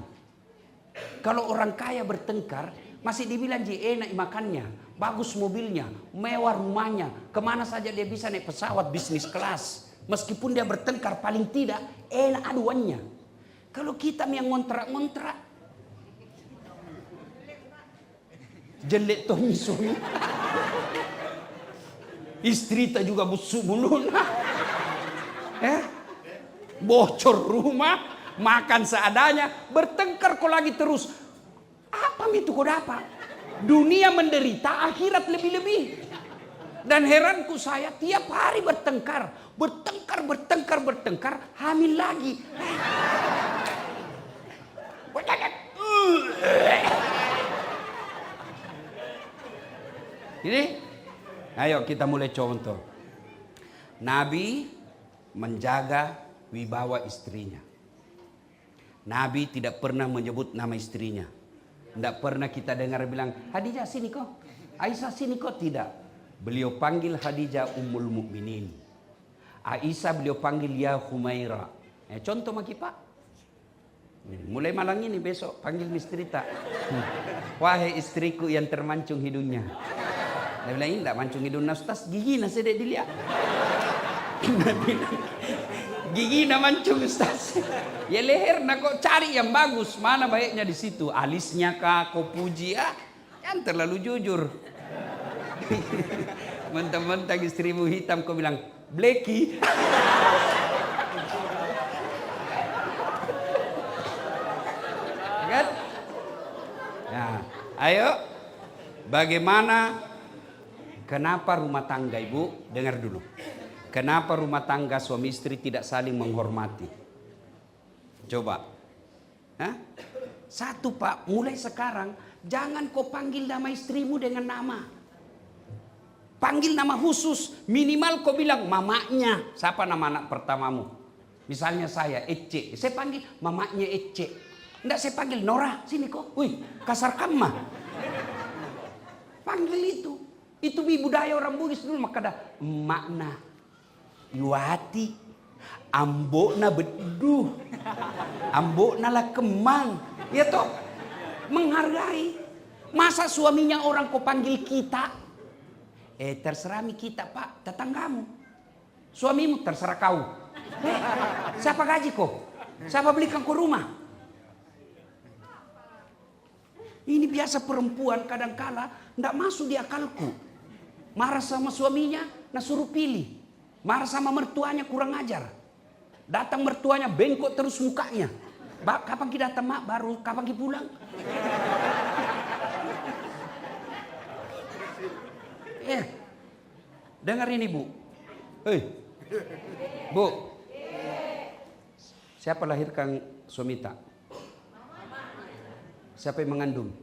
Kalau orang kaya bertengkar, masih dibilang enak makannya, bagus mobilnya, mewah rumahnya, kemana saja dia bisa naik pesawat bisnis kelas. Meskipun dia bertengkar, paling tidak enak aduannya. Kalau kita yang ngontrak-ngontrak, jelek toh suami. Istri tak juga busuk muluna. Bocor rumah, makan seadanya, bertengkar kok lagi terus. Apa itu kau dapat? Dunia menderita, akhirat lebih-lebih. Dan heranku saya tiap hari bertengkar, hamil lagi. Jadi, ayo kita mulai contoh. Nabi menjaga wibawa istrinya. Nabi tidak pernah menyebut nama istrinya. Tidak pernah kita dengar bilang, Khadijah sini kok, Aisyah sini kok, tidak. Beliau panggil Khadijah Ummul Mukminin. Aisyah beliau panggil ya Humaira. Contoh maki Pak. Mulai malam ini besok panggil istri tak. Wahai istriku yang termancung hidungnya. Dia bilang, ini tak mancung hidungnya Ustaz, gigi nasi dek dilihat. Gigi nak mancung Ustaz. Ya leher nak kok cari yang bagus. Mana baiknya di situ? Alisnya kah kau puji? Jangan terlalu jujur. Mentang-mentang istrimu hitam kau bilang Blacky. Kan? Nah, ayo. Bagaimana? Kenapa rumah tangga ibu? Dengar dulu. Kenapa rumah tangga suami istri tidak saling menghormati? Coba. Hah? Satu Pak, mulai sekarang jangan kau panggil nama istrimu dengan nama. Panggil nama khusus. Minimal kau bilang mamanya. Siapa nama anak pertamamu? Misalnya saya, Ece. Saya panggil mamanya Ece. Tidak saya panggil Nora. Sini kok. Wih, kasar kamma. Panggil itu. Itu budaya orang Bugis dulu. Maka ada makna. Yuati. Ambokna beduh. Ambokna lah kemang. Ya toh. Menghargai. Masa suaminya orang kau panggil kita? Terserah kita Pak, tetanggamu. Suamimu terserah kau. Siapa gaji kau? Siapa belikan kau rumah? Ini biasa perempuan kadang-kala tidak masuk di akalku. Marah sama suaminya, nah suruh pilih. Marah sama mertuanya, kurang ajar. Datang mertuanya, bengkok terus mukanya. Kapan kita datang mak, baru kapan kita pulang? Dengar ini Bu. Hei, Bu. Siapa lahirkan suami tak? Siapa yang mengandung?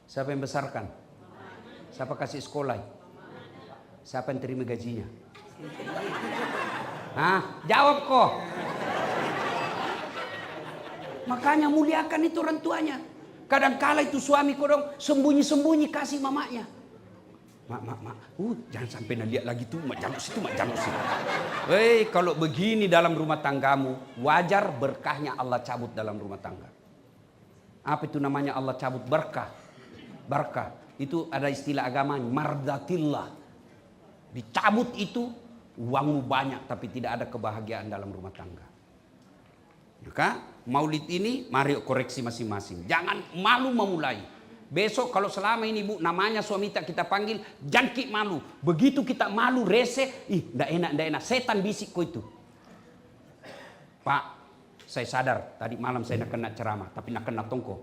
Siapa yang besarkan? Siapa kasih sekolah? Siapa yang terima gajinya? Jawab kok. Makanya muliakan itu orang tuanya. Kadang-kala itu suami kodong sembunyi-sembunyi kasih mamanya. Mak. Jangan sampai nak lihat lagi tuh, mak jaluk situ. Kalau begini dalam rumah tanggamu, wajar berkahnya Allah cabut dalam rumah tangga. Apa itu namanya Allah cabut berkah? Berkah itu ada istilah agama mardatillah. Dicabut itu uangmu banyak tapi tidak ada kebahagiaan dalam rumah tangga. Maka maulid ini mari koreksi masing-masing. Jangan malu memulai. Besok kalau selama ini Bu namanya suami kita panggil, jangan malu. Begitu kita malu rese, ndak enak. Setan bisik kau itu. Pak, saya sadar tadi malam saya nak kena ceramah, tapi nak kena tongko.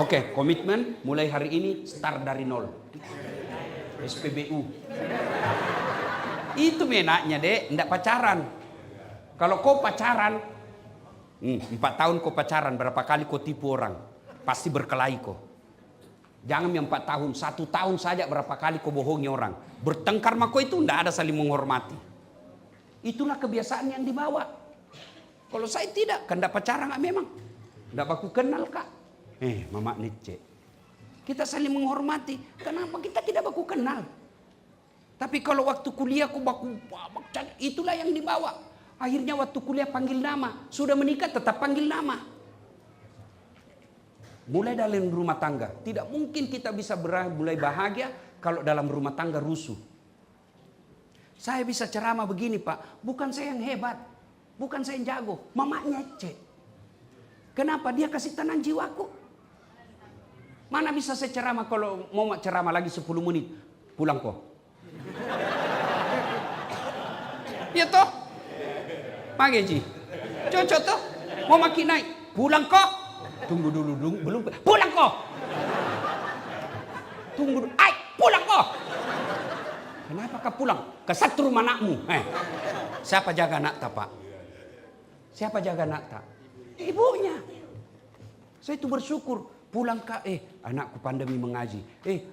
Oke, komitmen mulai hari ini start dari nol. SPBU. Itu menaknya dek, ndak pacaran. Kalau kau pacaran, 4 tahun kau pacaran, berapa kali kau tipu orang, pasti berkelahi kau. Jangan yang 4 tahun, 1 tahun saja berapa kali kau bohongi orang. Bertengkar sama kau itu tidak ada saling menghormati. Itulah kebiasaan yang dibawa. Kalau saya tidak, kan tidak pacaran memang. Tidak baku kenal kak. Mama Nice. Kita saling menghormati. Kenapa kita tidak baku kenal? Tapi kalau waktu kuliah kau baku, itulah yang dibawa. Akhirnya waktu kuliah panggil nama. Sudah menikah tetap panggil nama. Mulai dalam rumah tangga. Tidak mungkin kita bisa mulai bahagia kalau dalam rumah tangga rusuh. Saya bisa ceramah begini Pak. Bukan saya yang hebat. Bukan saya yang jago. Mamanya cek. Kenapa? Dia kasih tenang jiwaku. Mana bisa saya ceramah kalau mau ceramah lagi 10 menit. Pulang kok. Ya toh? Mageji, cocok tuh, mau makin naik, pulang kok, tunggu dulu, belum, pulang kok, tunggu dulu, pulang kok, kenapa kau pulang? Ke satu rumah anakmu, siapa jaga anak tak Pak? Siapa jaga anak tak? Ibunya. Saya itu bersyukur, pulang kak, anakku pandemi mengaji,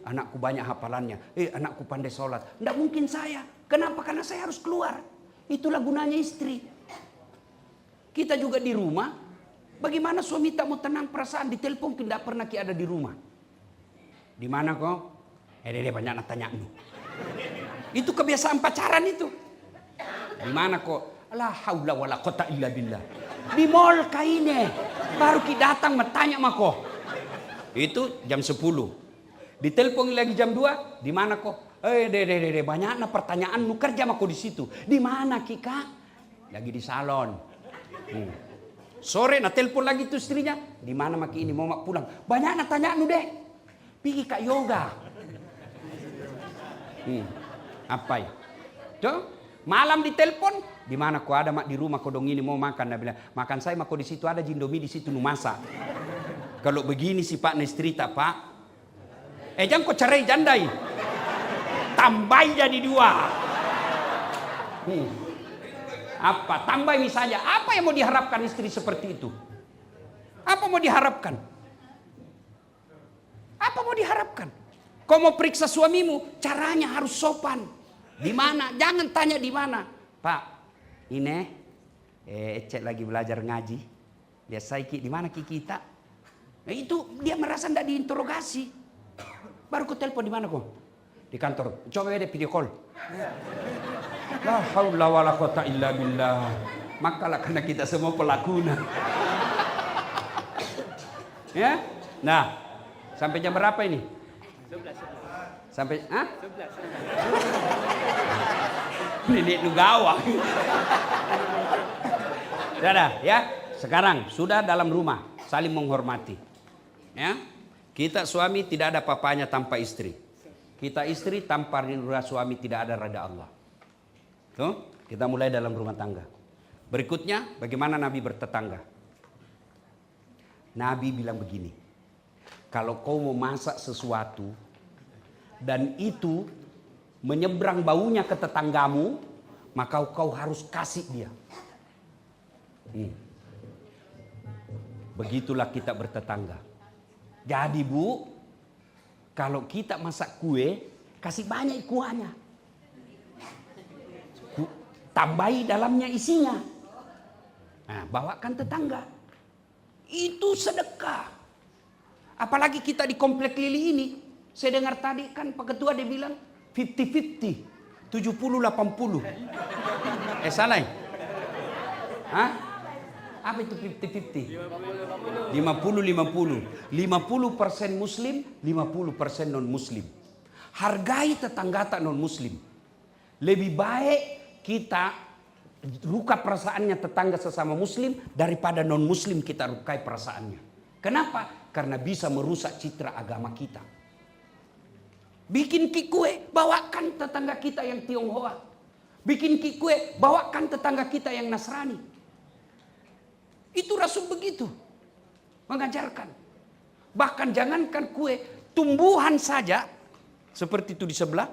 anakku banyak hafalannya, anakku pandai sholat, tidak mungkin saya, kenapa? Karena saya harus keluar, itulah gunanya istri. Kita juga di rumah, bagaimana suami tak mau tenang perasaan di telepon tidak pernah kita ada di rumah. Di mana kok? Dia banyak nak tanya lu. Itu kebiasaan pacaran itu. Di mana kok? La haula wala quwata illa billah. Di mall kaine. Baru kita datang bertanya sama kok. Itu jam 10. Di telepon lagi jam 2, di mana kok? Banyak nak pertanyaan lu kerja sama kok di situ. Di mana Kika? Lagi di salon. Sore nak telepon lagi tuh istrinya, di mana maki ini mau mak pulang. Banyak nak tanya nu deh. Pergi kak yoga. Apa ya? Tuh, malam di telepon, di mana kau ada mak di rumah kau dong ini mau makan. Dia bilang, makan saya mak kau di situ ada jindomi di situ nu masak. Kalau begini sih Pak Nestri tak Pak. Jangan kau cerai jandai. Tambah jadi 2. Apa? Tambah misalnya. Apa yang mau diharapkan istri seperti itu? Apa mau diharapkan? Apa mau diharapkan? Kau mau periksa suamimu, caranya harus sopan. Di mana? Jangan tanya di mana. Pak, ini Ecek lagi belajar ngaji. Biasa di mana kita? Nah, itu dia merasa tidak diinterogasi. Baru kau telepon di mana kau? Di kantor. Coba dia video call. La haula wala quwata illa billah. Makalah karena kita semua pelakuna. Ya? Nah, sampai jam berapa ini? 11. Sampai 11. Nenek nu gawang. Sudah ya. Sekarang sudah dalam rumah saling menghormati. Ya. Kita suami tidak ada papanya tanpa istri. Kita istri tanpa ridha suami tidak ada ridha Allah. Tuh, kita mulai dalam rumah tangga. Berikutnya, bagaimana Nabi bertetangga? Nabi bilang begini, kalau kau mau masak sesuatu dan itu menyeberang baunya ke tetanggamu, maka kau harus kasih dia. Begitulah kita bertetangga. Jadi Bu, kalau kita masak kue, kasih banyak kuahnya. Tambahi dalamnya isinya. Nah, bawakan tetangga. Itu sedekah. Apalagi kita di komplek Lili ini. Saya dengar tadi kan Pak Ketua dia bilang 50-50. 70-80. Salah ya? Hah? Apa itu 50-50? 50-50. 50% Muslim, 50% non-Muslim. Hargai tetangga tak non-Muslim. Lebih baik kita ruka perasaannya tetangga sesama Muslim daripada non-Muslim kita rukai perasaannya. Kenapa? Karena bisa merusak citra agama kita. Bikin kue, bawakan tetangga kita yang Tionghoa. Bikin kue, bawakan tetangga kita yang Nasrani. Itu Rasul begitu mengajarkan. Bahkan jangankan kue, tumbuhan saja seperti itu di sebelah.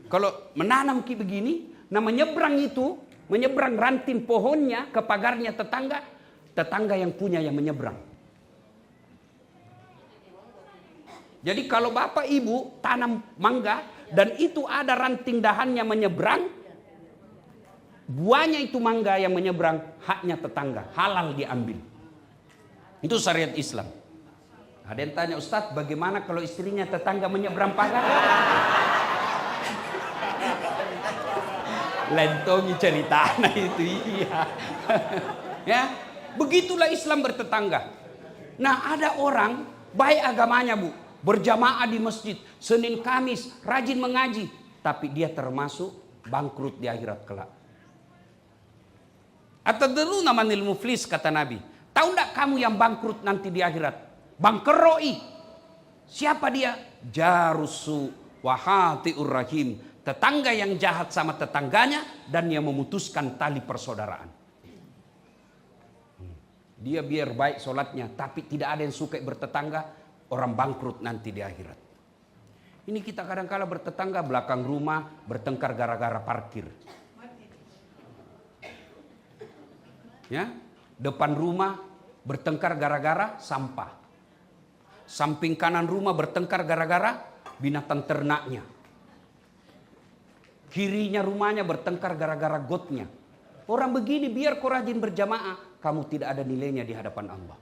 Kalau menanam begini, nah menyeberang ranting pohonnya ke pagarnya tetangga yang punya yang menyeberang. Jadi kalau bapak ibu tanam mangga dan itu ada ranting dahannya menyeberang, buahnya itu mangga yang menyeberang, haknya tetangga, halal diambil. Itu syariat Islam. Ada yang tanya, Ustadz bagaimana kalau istrinya tetangga menyeberang pagar? Lentongi cerita nah itu iya. Ya, begitulah Islam bertetangga. Nah, ada orang baik agamanya Bu, berjamaah di masjid, Senin Kamis, rajin mengaji, tapi dia termasuk bangkrut di akhirat kelak. Atadruna manil muflis kata Nabi. Tahu enggak kamu yang bangkrut nanti di akhirat? Bangkeroi. Siapa dia? Jarusu wahatiur rahim. Tetangga yang jahat sama tetangganya dan yang memutuskan tali persaudaraan. Dia biar baik sholatnya, tapi tidak ada yang suka bertetangga, orang bangkrut nanti di akhirat. Ini kita kadang-kala bertetangga belakang rumah, bertengkar gara-gara parkir. Ya, depan rumah bertengkar gara-gara sampah. Samping kanan rumah bertengkar gara-gara binatang ternaknya. Kirinya rumahnya bertengkar gara-gara gotnya. Orang begini biar kau rajin berjamaah, kamu tidak ada nilainya di hadapan Allah.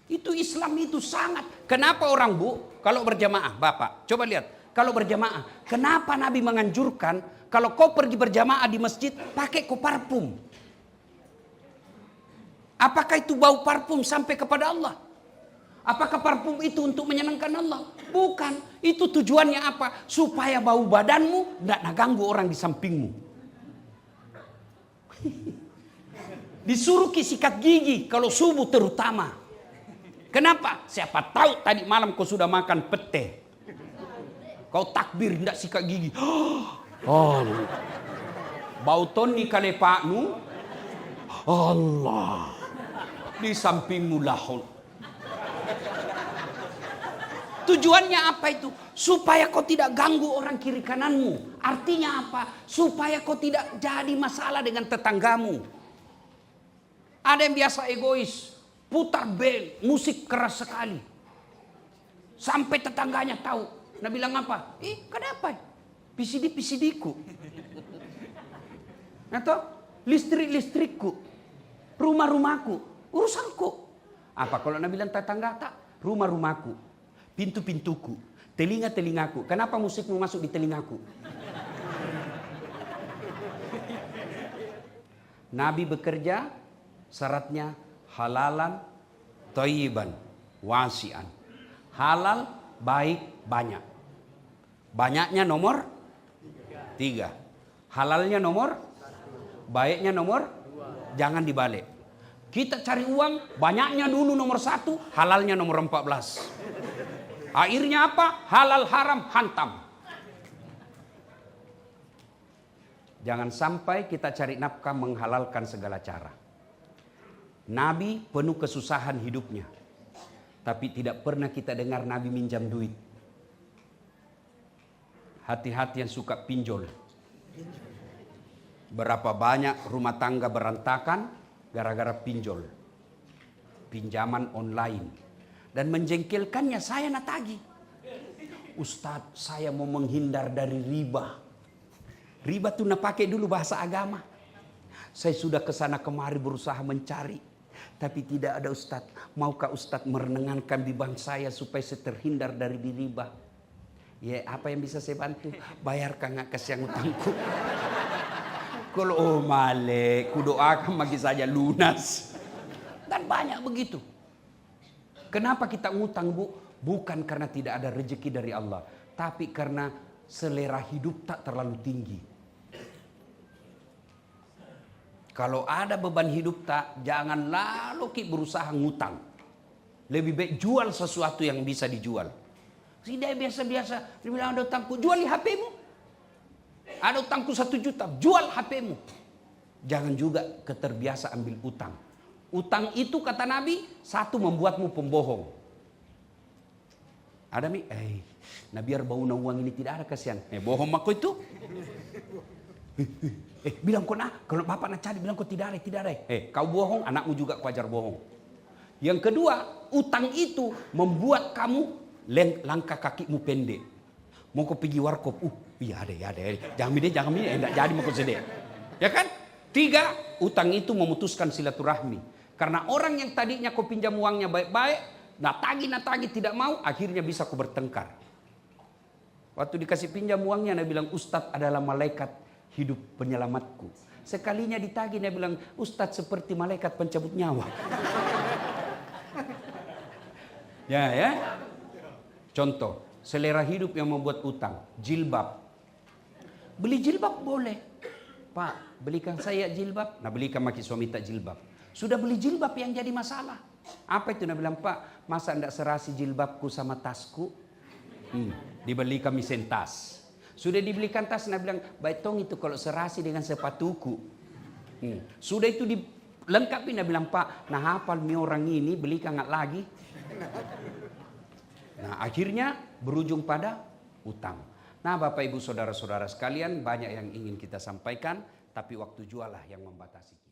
Itu Islam itu sangat. Kenapa orang Bu kalau berjamaah, Bapak coba lihat, kalau berjamaah, kenapa Nabi menganjurkan kalau kau pergi berjamaah di masjid pakai parfum? Apakah itu bau parfum sampai kepada Allah? Apakah parfum itu untuk menyenangkan Allah? Bukan. Itu tujuannya apa? Supaya bau badanmu tidak ganggu orang di sampingmu. Disuruh sikat gigi kalau subuh terutama. Kenapa? Siapa tahu tadi malam kau sudah makan pete. Kau takbir tidak sikat gigi. Oh, bau toni kalepakmu. Allah. Di sampingmu lahul. Tujuannya apa itu? Supaya kau tidak ganggu orang kiri kananmu. Artinya apa? Supaya kau tidak jadi masalah dengan tetanggamu. Ada yang biasa egois, putar band, musik keras sekali. Sampai tetangganya tahu. Nah bilang apa? Kenapa? PCD-PCD-ku. Atau listrik-listrikku. Rumah-rumahku. Urusanku. Apa kalau Nabi bilang tetangga tak? Rumah-rumahku. Pintu-pintuku, telinga-telingaku. Kenapa musikmu masuk di telingaku? Nabi bekerja, syaratnya halalan, thayyiban, wasi'an. Halal, baik, banyak. Banyaknya nomor 3. Halalnya nomor, baiknya nomor, jangan dibalik. Kita cari uang, banyaknya dulu nomor 1, halalnya nomor 14. Akhirnya apa? Halal haram hantam. Jangan sampai kita cari nafkah menghalalkan segala cara. Nabi penuh kesusahan hidupnya. Tapi tidak pernah kita dengar Nabi minjam duit. Hati-hati yang suka pinjol. Berapa banyak rumah tangga berantakan gara-gara pinjol. Pinjaman online. Dan menjengkelkannya saya natagi. Ustadz, saya mau menghindar dari riba. Riba tuh pakai dulu bahasa agama. Saya sudah kesana kemari berusaha mencari. Tapi tidak ada Ustadz. Maukah Ustadz merenangkan bimbang saya supaya saya terhindar dari riba? Ya, apa yang bisa saya bantu? Bayarkan nggak kesian utangku. Kalau male, kudoakan bagi saja lunas. Dan banyak begitu. Kenapa kita ngutang, Bu? Bukan karena tidak ada rezeki dari Allah. Tapi karena selera hidup tak terlalu tinggi. Kalau ada beban hidup tak, jangan lalu berusaha ngutang. Lebih baik jual sesuatu yang bisa dijual. Tidak biasa-biasa. Dia bilang ada utangku, jual HP-mu. Ada utangku 1 juta, jual HP-mu. Jangan juga keterbiasa ambil utang. Utang itu kata Nabi, 1 membuatmu pembohong. Ada mi? Nah biar bau uang ini tidak ada kasihan. Bohong aku itu. Bilang kau kalau bapak nak cari bilang kau tidak ada. Kau bohong, anakmu juga kau ajar bohong. Yang kedua, utang itu membuat kamu langkah kakimu pendek. Mau kau pergi warkop, iya ada. Jangan ini, enggak jadi mau kau sedih. Ya kan? 3, utang itu memutuskan silaturahmi. Karena orang yang tadinya kau pinjam uangnya baik-baik, natagi tidak mau, akhirnya bisa kau bertengkar. Waktu dikasih pinjam uangnya, dia bilang, Ustadz adalah malaikat hidup penyelamatku. Sekalinya ditagih, dia bilang, Ustadz seperti malaikat pencabut nyawa. Ya. Contoh, selera hidup yang membuat utang, jilbab. Beli jilbab boleh. Pak, belikan saya jilbab. Nah, belikan maki suami tak jilbab. Sudah beli jilbab yang jadi masalah. Apa itu? Nah bilang, Pak, masa enggak serasi jilbabku sama tasku? Dibelikan misen tas. Sudah dibelikan tas, nah bilang, baik tong itu kalau serasi dengan sepatuku. Sudah itu dilengkapi, nah bilang, Pak, nah hafal mi orang ini, belikan nggak lagi. Nah akhirnya berujung pada utang. Nah Bapak Ibu Saudara-saudara sekalian, banyak yang ingin kita sampaikan, tapi waktu jualah yang membatasi kita.